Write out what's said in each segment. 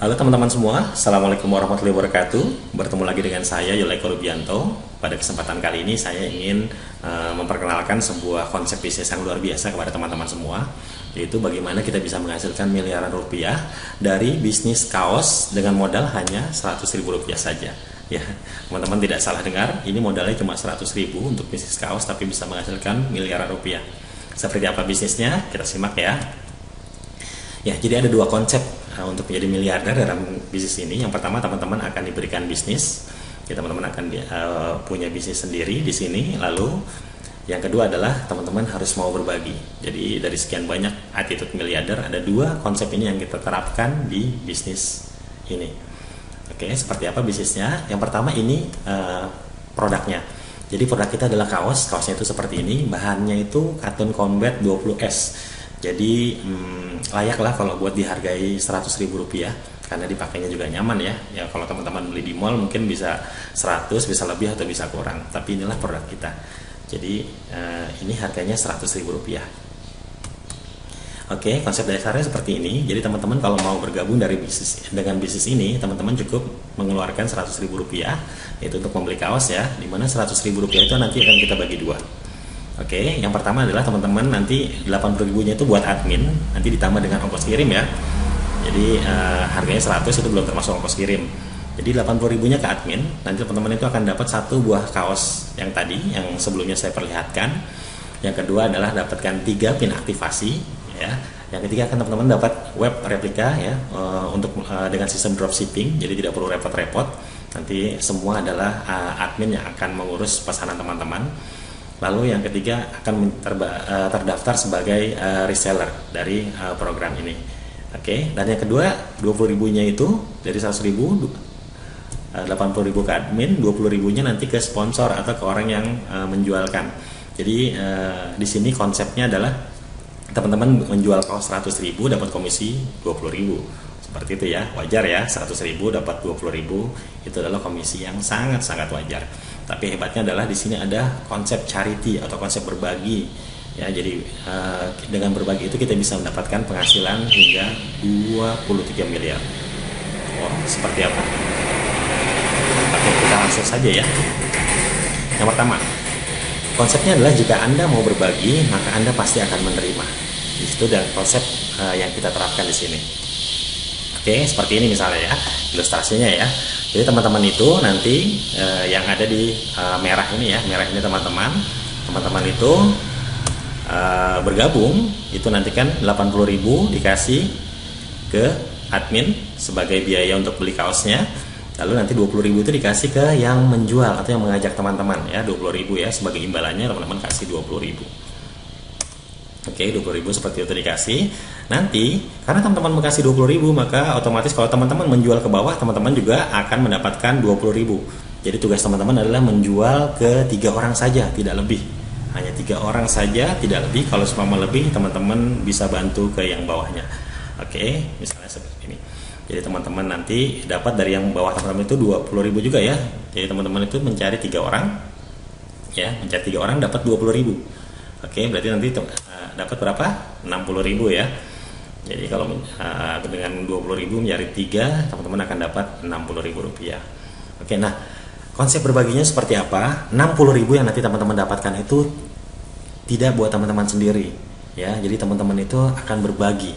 Halo teman-teman semua, Assalamualaikum warahmatullahi wabarakatuh. Bertemu lagi dengan saya Yuleko Rubianto. Pada kesempatan kali ini saya ingin memperkenalkan sebuah konsep bisnis yang luar biasa kepada teman-teman semua, yaitu bagaimana kita bisa menghasilkan miliaran rupiah dari bisnis kaos dengan modal hanya 100.000 rupiah saja. Ya, teman-teman tidak salah dengar, ini modalnya cuma 100.000 untuk bisnis kaos tapi bisa menghasilkan miliaran rupiah. Seperti apa bisnisnya? Kita simak ya. Ya, jadi ada dua konsep untuk menjadi miliarder dalam bisnis ini. Yang pertama, teman-teman akan diberikan bisnis. Ya, teman-teman akan punya bisnis sendiri di sini. Lalu yang kedua adalah teman-teman harus mau berbagi. Jadi dari sekian banyak attitude miliarder, ada dua konsep ini yang kita terapkan di bisnis ini. Oke, seperti apa bisnisnya? Yang pertama ini produknya. Jadi produk kita adalah kaos. Kaosnya itu seperti ini. Bahannya itu Cotton Combat 20S. Jadi layaklah kalau buat dihargai 100.000 rupiah karena dipakainya juga nyaman ya. Ya kalau teman-teman beli di mall mungkin bisa 100, bisa lebih atau bisa kurang. Tapi inilah produk kita. Jadi ini harganya 100.000 rupiah. Oke, konsep dasarnya seperti ini. Jadi teman-teman kalau mau bergabung dengan bisnis ini, teman-teman cukup mengeluarkan 100.000 rupiah, yaitu untuk membeli kaos ya. Dimana 100.000 rupiah itu nanti akan kita bagi dua. Oke, yang pertama adalah teman-teman nanti 80.000-nya itu buat admin, nanti ditambah dengan ongkos kirim ya. Jadi harganya 100 itu belum termasuk ongkos kirim. Jadi 80.000-nya ke admin, nanti teman-teman itu akan dapat satu buah kaos yang tadi, yang sebelumnya saya perlihatkan. Yang kedua adalah dapatkan 3 pin aktivasi ya. Yang ketiga akan teman-teman dapat web replika ya, untuk dengan sistem dropshipping, jadi tidak perlu repot-repot. Nanti semua adalah admin yang akan mengurus pesanan teman-teman. Lalu yang ketiga akan terdaftar sebagai reseller dari program ini. Oke, dan yang kedua 20.000-nya itu dari 100.000, 80.000 ke admin, 20.000-nya nanti ke sponsor atau ke orang yang menjualkan. Jadi di sini konsepnya adalah teman-teman menjual kaos 100.000 dapat komisi 20.000. Seperti itu ya, wajar ya, 100.000 dapat 20.000 itu adalah komisi yang sangat-sangat wajar. Tapi hebatnya adalah di sini ada konsep charity atau konsep berbagi ya. Jadi dengan berbagi itu kita bisa mendapatkan penghasilan hingga 23 miliar. Wow, seperti apa? Oke, kita langsung saja ya. Yang pertama, konsepnya adalah jika Anda mau berbagi, maka Anda pasti akan menerima. Di situ dan konsep yang kita terapkan di sini. Oke, seperti ini misalnya ya, ilustrasinya ya. Jadi teman-teman itu nanti yang ada di merah ini ya, merah ini teman-teman itu bergabung, itu nanti kan 80.000 dikasih ke admin sebagai biaya untuk beli kaosnya. Lalu nanti 20.000 itu dikasih ke yang menjual atau yang mengajak teman-teman ya, 20.000 ya sebagai imbalannya, teman-teman kasih 20.000. Oke, 20.000 seperti itu dikasih. Nanti karena teman-teman kasih 20.000, maka otomatis kalau teman-teman menjual ke bawah, teman-teman juga akan mendapatkan 20.000. Jadi tugas teman-teman adalah menjual ke 3 orang saja, tidak lebih. Hanya 3 orang saja, tidak lebih. Kalau seumpama lebih, teman-teman bisa bantu ke yang bawahnya. Oke, misalnya seperti ini. Jadi teman-teman nanti dapat dari yang bawah teman-teman itu 20.000 juga ya. Jadi teman-teman itu mencari 3 orang, ya, mencari 3 orang dapat 20.000. Oke, berarti nanti dapat berapa? 60.000 ya. Jadi kalau dengan 20.000 mencari 3, teman-teman akan dapat 60.000 rupiah. Oke, nah konsep berbaginya seperti apa? 60.000 yang nanti teman-teman dapatkan itu tidak buat teman-teman sendiri ya. Jadi teman-teman itu akan berbagi.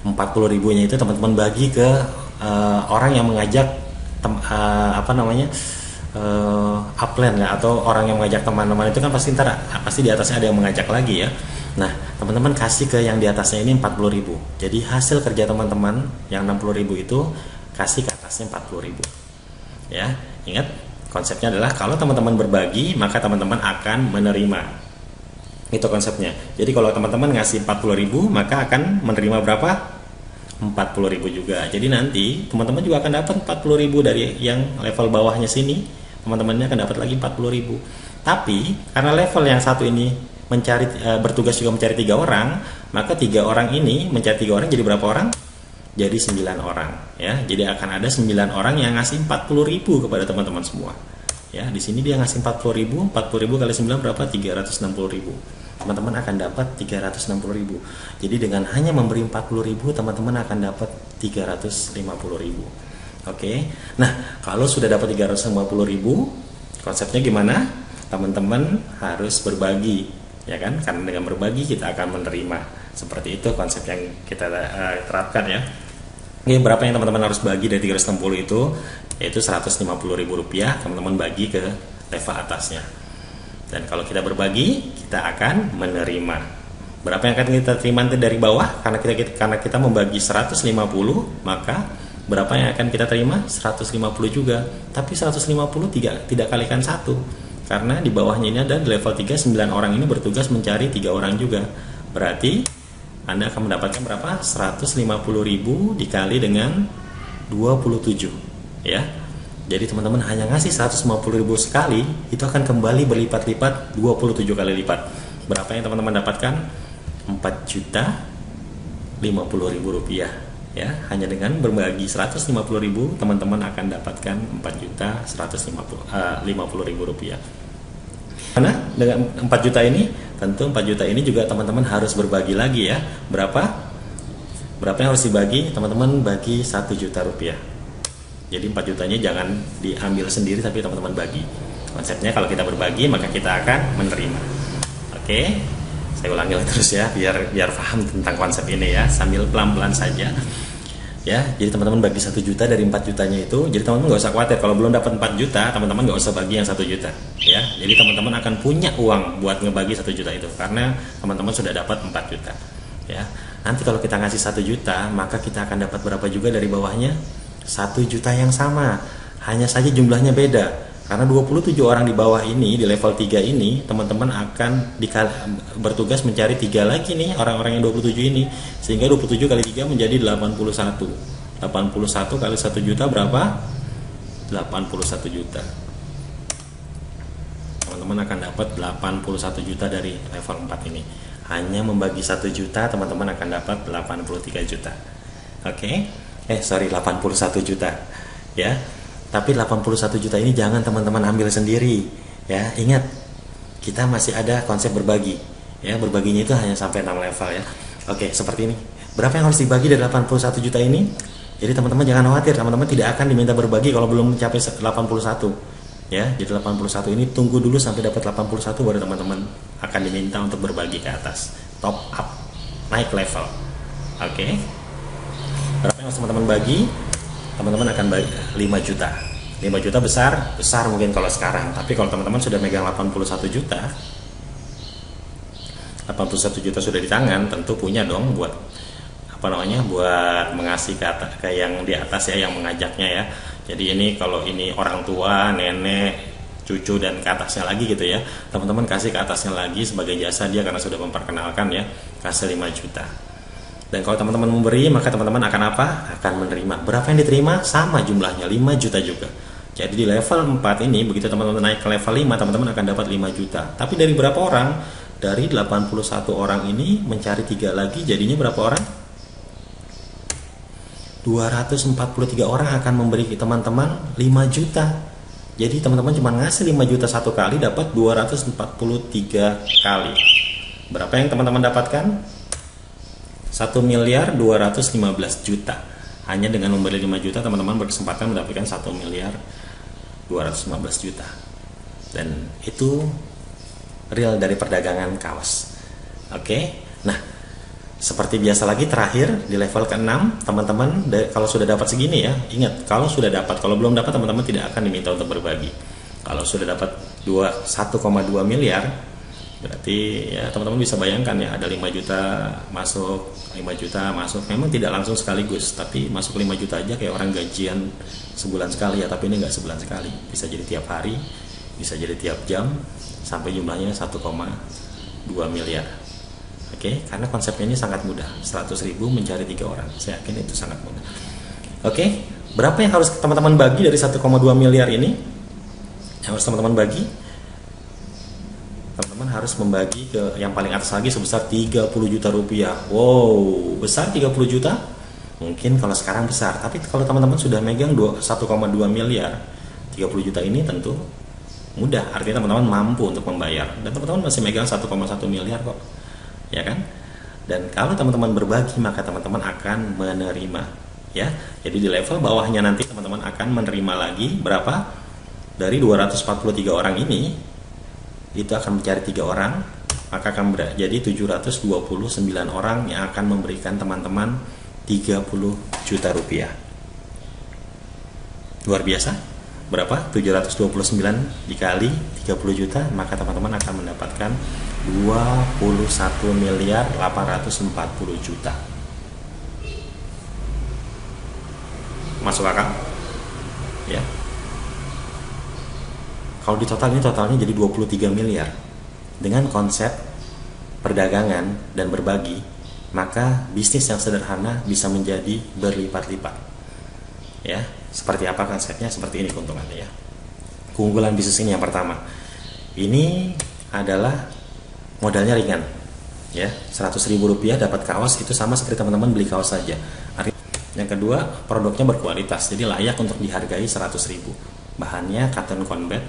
40.000-nya itu teman-teman bagi ke orang yang mengajak upline ya, atau orang yang mengajak teman-teman itu kan pasti di atasnya ada yang mengajak lagi ya. Nah, teman-teman kasih ke yang di atasnya ini 40.000. Jadi hasil kerja teman-teman yang 60.000 itu kasih ke atasnya 40.000. Ya, ingat konsepnya adalah kalau teman-teman berbagi, maka teman-teman akan menerima. Itu konsepnya. Jadi kalau teman-teman ngasih 40.000, maka akan menerima berapa? 40.000 juga. Jadi nanti teman-teman juga akan dapat 40.000 dari yang level bawahnya sini. Teman-temannya akan dapat lagi 40.000. Tapi karena level yang satu ini bertugas juga mencari 3 orang, maka 3 orang ini mencari 3 orang jadi berapa orang? Jadi 9 orang ya. Jadi akan ada 9 orang yang ngasih 40.000 kepada teman-teman semua. Ya, di sini dia ngasih 40.000 kali 9 berapa? 360.000. teman-teman akan dapat 360.000. Jadi dengan hanya memberi 40.000, teman-teman akan dapat 350.000. Oke. Nah, kalau sudah dapat 350.000, konsepnya gimana? Teman-teman harus berbagi, ya kan? Karena dengan berbagi kita akan menerima. Seperti itu konsep yang kita terapkan ya. Oke, berapa yang teman-teman harus bagi dari 360 itu? Yaitu Rp150.000, teman-teman bagi ke level atasnya. Dan kalau kita berbagi, kita akan menerima. Berapa yang akan kita terima nanti dari bawah? Karena kita membagi 150, maka berapa yang akan kita terima? 150 juga. Tapi 150 tidak kalikan 1. Karena di bawahnya ini ada di level 3, 9 orang ini bertugas mencari 3 orang juga. Berarti Anda akan mendapatkan berapa? 150.000 dikali dengan 27, ya. Jadi teman-teman hanya ngasih 150.000 sekali, itu akan kembali berlipat-lipat 27 kali lipat. Berapa yang teman-teman dapatkan? 4.050.000 rupiah, ya. Hanya dengan berbagi 150.000, teman-teman akan dapatkan 4.150.000 rupiah. Karena dengan 4 juta ini, tentu 4 juta ini juga teman-teman harus berbagi lagi, ya. Berapa yang harus dibagi? Teman-teman bagi 1 juta rupiah. Jadi 4 jutanya jangan diambil sendiri, tapi teman-teman bagi. Konsepnya kalau kita berbagi, maka kita akan menerima. Oke, saya ulangi terus ya, biar paham tentang konsep ini ya, sambil pelan-pelan saja. Ya, jadi teman-teman bagi 1 juta dari 4 jutanya itu. Jadi teman-teman nggak usah khawatir kalau belum dapat 4 juta, teman-teman nggak usah bagi yang 1 juta. Ya, jadi teman-teman akan punya uang buat ngebagi 1 juta itu, karena teman-teman sudah dapat 4 juta. Ya, nanti kalau kita ngasih 1 juta, maka kita akan dapat berapa juga dari bawahnya? 1 juta yang sama, hanya saja jumlahnya beda. Karena 27 orang di bawah ini, di level 3 ini, teman-teman akan bertugas mencari 3 lagi nih, orang-orang yang 27 ini. Sehingga 27 kali 3 menjadi 81. 81 kali 1 juta berapa? 81 juta. Teman-teman akan dapat 81 juta dari level 4 ini. Hanya membagi 1 juta, teman-teman akan dapat 83 juta. Oke? 81 juta. Ya. Tapi 81 juta ini jangan teman-teman ambil sendiri, ya. Ingat, kita masih ada konsep berbagi, ya. Berbaginya itu hanya sampai 6 level, ya. Oke, seperti ini. Berapa yang harus dibagi dari 81 juta ini? Jadi teman-teman jangan khawatir, teman-teman tidak akan diminta berbagi kalau belum mencapai 81, ya. Jadi 81 ini tunggu dulu sampai dapat 81, baru teman-teman akan diminta untuk berbagi ke atas, top up, naik level. Oke. Berapa yang harus teman-teman bagi? Teman-teman akan bagi 5 juta. 5 juta besar mungkin kalau sekarang. Tapi kalau teman-teman sudah megang 81 juta, 81 juta sudah di tangan, tentu punya dong buat buat mengasih ke yang di atas, ya, yang mengajaknya, ya. Jadi ini kalau ini orang tua, nenek, cucu dan ke atasnya lagi gitu, ya. Teman-teman kasih ke atasnya lagi sebagai jasa dia karena sudah memperkenalkan, ya. Kasih 5 juta. Dan kalau teman-teman memberi, maka teman-teman akan apa? Akan menerima. Berapa yang diterima? Sama jumlahnya, 5 juta juga. Jadi di level 4 ini, begitu teman-teman naik ke level 5, teman-teman akan dapat 5 juta. Tapi dari berapa orang? Dari 81 orang ini mencari 3 lagi, jadinya berapa orang? 243 orang akan memberi teman-teman 5 juta. Jadi teman-teman cuma ngasih 5 juta satu kali, dapat 243 kali. Berapa yang teman-teman dapatkan? 1.215 juta. Hanya dengan memberi 5 juta, teman-teman berkesempatan mendapatkan 1.215 juta. Dan itu real dari perdagangan kaos. Oke. Nah, seperti biasa lagi, terakhir di level ke-6, teman-teman kalau sudah dapat segini, ya, ingat, kalau sudah dapat, kalau belum dapat teman-teman tidak akan diminta untuk berbagi. Kalau sudah dapat 1,2 miliar, berarti ya teman-teman bisa bayangkan, ya, ada 5 juta masuk, 5 juta masuk. Memang tidak langsung sekaligus, tapi masuk 5 juta aja kayak orang gajian sebulan sekali, ya. Tapi ini nggak sebulan sekali, bisa jadi tiap hari, bisa jadi tiap jam, sampai jumlahnya 1,2 miliar. Oke, karena konsepnya ini sangat mudah. 100.000 mencari 3 orang, saya yakin itu sangat mudah. Oke, berapa yang harus teman-teman bagi dari 1,2 miliar ini? Yang harus teman-teman bagi? Teman-teman harus membagi ke yang paling atas lagi sebesar 30 juta rupiah. Wow, besar 30 juta? Mungkin kalau sekarang besar, tapi kalau teman-teman sudah megang 1,2 miliar, 30 juta ini tentu mudah, artinya teman-teman mampu untuk membayar, dan teman-teman masih megang 1,1 miliar kok, ya kan? Dan kalau teman-teman berbagi, maka teman-teman akan menerima, ya. Jadi di level bawahnya nanti teman-teman akan menerima lagi berapa? Dari 243 orang ini, itu akan mencari 3 orang, maka akan jadi 729 orang yang akan memberikan teman-teman 30 juta rupiah. Luar biasa. Berapa? 729 dikali 30 juta, maka teman-teman akan mendapatkan 21 miliar 840 juta. Masuk akal? Ya. Kalau di total ini totalnya jadi 23 miliar. Dengan konsep perdagangan dan berbagi, maka bisnis yang sederhana bisa menjadi berlipat-lipat. Ya, seperti apa konsepnya? Seperti ini keuntungannya ya. Keunggulan bisnis ini yang pertama, ini adalah modalnya ringan. Ya, 100.000 rupiah dapat kaos, itu sama seperti teman-teman beli kaos saja. Yang kedua, produknya berkualitas, jadi layak untuk dihargai 100.000. Bahannya cotton combat,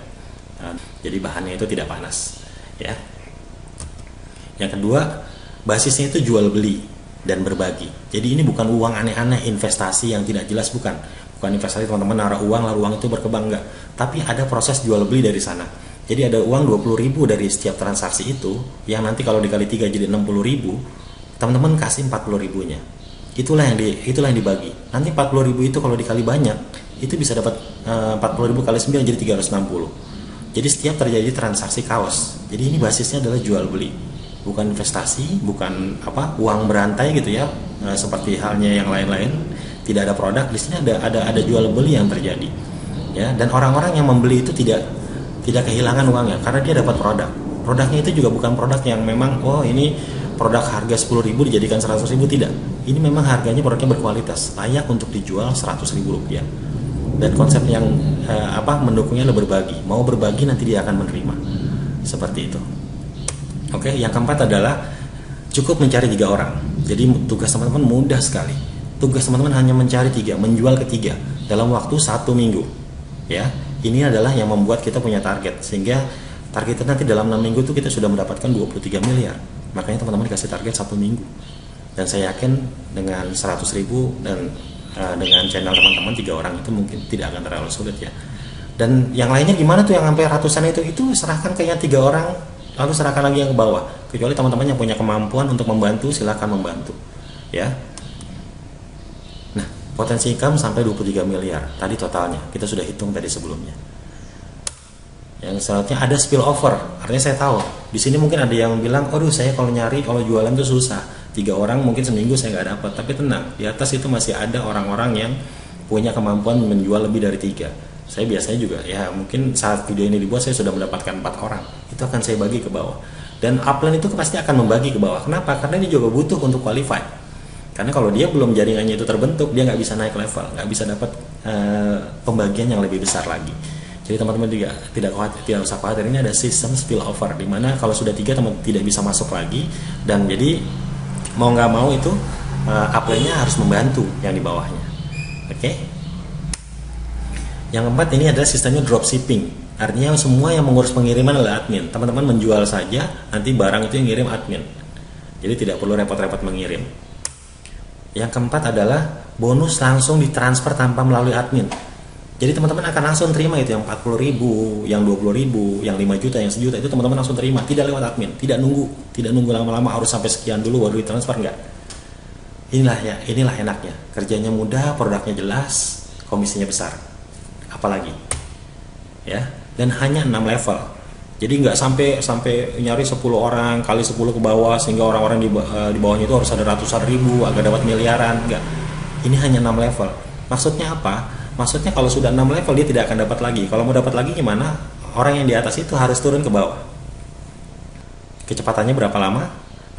jadi bahannya itu tidak panas. Ya. Yang kedua, basisnya itu jual beli dan berbagi. Jadi ini bukan uang aneh-aneh, investasi yang tidak jelas, bukan investasi teman-teman naruh uang lalu uang itu berkembang, enggak. Tapi ada proses jual beli dari sana. Jadi ada uang 20.000 dari setiap transaksi itu, yang nanti kalau dikali 3 jadi 60.000, teman-teman kasih 40.000-nya. Itulah yang dibagi. Nanti 40.000 itu kalau dikali banyak, itu bisa dapat 40.000 kali 9 jadi 360. Jadi setiap terjadi transaksi kaos. Jadi ini basisnya adalah jual beli, bukan investasi, bukan uang berantai gitu ya, seperti halnya yang lain-lain. Tidak ada produk, di sini ada jual beli yang terjadi, ya. Dan orang-orang yang membeli itu tidak kehilangan uangnya karena dia dapat produk. Produknya itu juga bukan produk yang memang ini produk harga 10.000 dijadikan 100.000, tidak. Ini memang harganya produknya berkualitas, layak untuk dijual 100.000 rupiah. Dan konsep yang mendukungnya adalah berbagi. Mau berbagi nanti dia akan menerima. Seperti itu. Oke, yang keempat adalah cukup mencari 3 orang. Jadi tugas teman-teman mudah sekali. Tugas teman-teman hanya mencari 3, menjual ke 3 dalam waktu 1 minggu. Ya, ini adalah yang membuat kita punya target, sehingga targetnya nanti dalam 6 minggu itu kita sudah mendapatkan 23 miliar. Makanya teman-teman dikasih target 1 minggu. Dan saya yakin dengan 100.000 dan dengan channel teman-teman 3 orang itu mungkin tidak akan terlalu sulit ya. Dan yang lainnya gimana tuh yang sampai ratusan itu serahkan ke yang 3 orang, lalu serahkan lagi yang ke bawah. Kecuali teman-teman yang punya kemampuan untuk membantu, silakan membantu. Ya. Nah, potensi income sampai 23 miliar. Tadi totalnya kita sudah hitung tadi sebelumnya. Yang selanjutnya ada spill over. Artinya saya tahu di sini mungkin ada yang bilang, aduh saya kalau jualan itu susah, 3 orang mungkin seminggu saya nggak dapat. Tapi tenang, di atas itu masih ada orang-orang yang punya kemampuan menjual lebih dari 3. Saya biasanya juga ya, mungkin saat video ini dibuat saya sudah mendapatkan 4 orang. Itu akan saya bagi ke bawah. Dan upline itu pasti akan membagi ke bawah. Kenapa? Karena dia juga butuh untuk qualify. Karena kalau dia belum jaringannya itu terbentuk, dia nggak bisa naik level, nggak bisa dapat pembagian yang lebih besar lagi. Jadi teman-teman juga tidak usah khawatir, ini ada sistem spillover di mana kalau sudah 3 teman tidak bisa masuk lagi, dan jadi mau nggak mau itu upline-nya harus membantu yang di bawahnya. Oke. Yang keempat ini adalah sistemnya dropshipping. Artinya semua yang mengurus pengiriman adalah admin. Teman-teman menjual saja, nanti barang itu yang ngirim admin. Jadi tidak perlu repot-repot mengirim. Yang keempat adalah bonus langsung ditransfer tanpa melalui admin. Jadi teman-teman akan langsung terima itu yang 40.000, yang 20.000, yang 5 juta, yang 1 juta, itu teman-teman langsung terima, tidak lewat admin, tidak nunggu lama-lama harus sampai sekian dulu baru ditransfer, enggak. Inilah enaknya. Kerjanya mudah, produknya jelas, komisinya besar. Apalagi. Ya, dan hanya 6 level. Jadi nggak sampai nyari 10 orang kali 10 ke bawah sehingga orang-orang di bawahnya itu harus ada ratusan ribu agar dapat miliaran, enggak. Ini hanya 6 level. Maksudnya apa? Maksudnya kalau sudah 6 level dia tidak akan dapat lagi. Kalau mau dapat lagi gimana? Orang yang di atas itu harus turun ke bawah. Kecepatannya berapa lama?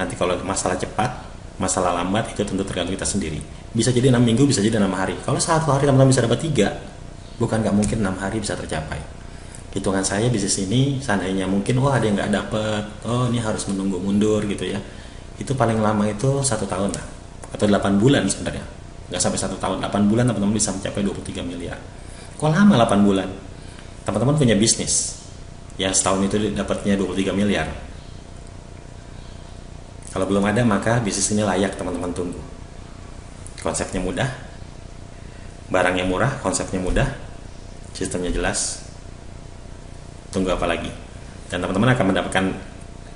Nanti kalau masalah cepat, masalah lambat itu tentu tergantung kita sendiri. Bisa jadi 6 minggu, bisa jadi 6 hari. Kalau 1 hari teman-teman bisa dapat 3, bukan nggak mungkin 6 hari bisa tercapai. Hitungan saya bisnis ini seandainya mungkin ada yang nggak dapat, ini harus menunggu mundur gitu ya. Itu paling lama itu 1 tahun lah, atau 8 bulan sebenarnya. Nggak sampai 1 tahun, 8 bulan teman-teman bisa mencapai 23 miliar. Kok lama 8 bulan? Teman-teman punya bisnis, yang setahun itu dapatnya 23 miliar. Kalau belum ada, maka bisnis ini layak teman-teman tunggu. Konsepnya mudah, barangnya murah, konsepnya mudah, sistemnya jelas. Tunggu apa lagi? Dan teman-teman akan mendapatkan,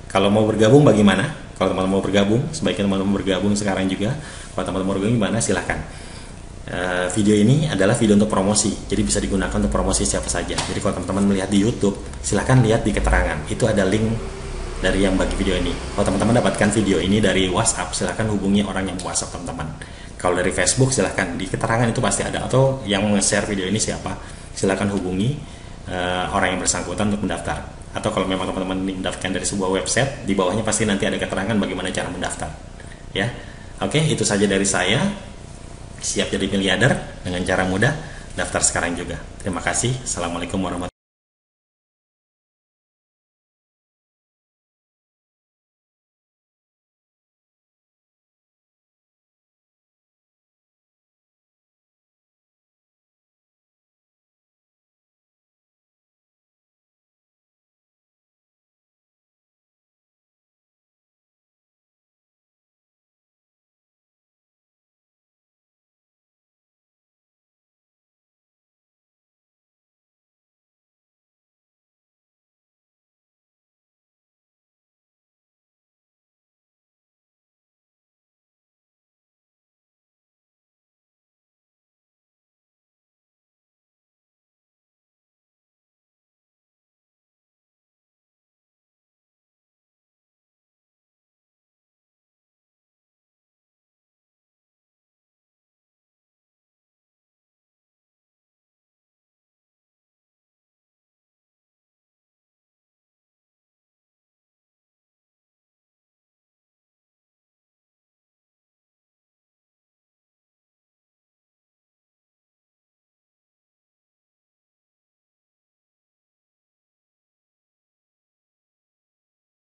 kalau mau bergabung bagaimana? Kalau teman-teman mau bergabung, sebaiknya teman-teman bergabung sekarang juga. Kalau teman-teman mau bergabung gimana? Silahkan. Video ini adalah video untuk promosi, jadi bisa digunakan untuk promosi siapa saja. Jadi kalau teman-teman melihat di YouTube, silahkan lihat di keterangan. Itu ada link dari yang bagi video ini. Kalau teman-teman dapatkan video ini dari WhatsApp, silahkan hubungi orang yang WhatsApp teman-teman. Kalau dari Facebook, silahkan di keterangan itu pasti ada. Atau yang nge-share video ini siapa, silahkan hubungi orang yang bersangkutan untuk mendaftar. Atau kalau memang teman-teman mendaftarkan dari sebuah website, di bawahnya pasti nanti ada keterangan bagaimana cara mendaftar. Ya, oke, itu saja dari saya. Siap jadi miliarder dengan cara mudah, daftar sekarang juga. Terima kasih. Assalamualaikum warahmatullahi wabarakatuh.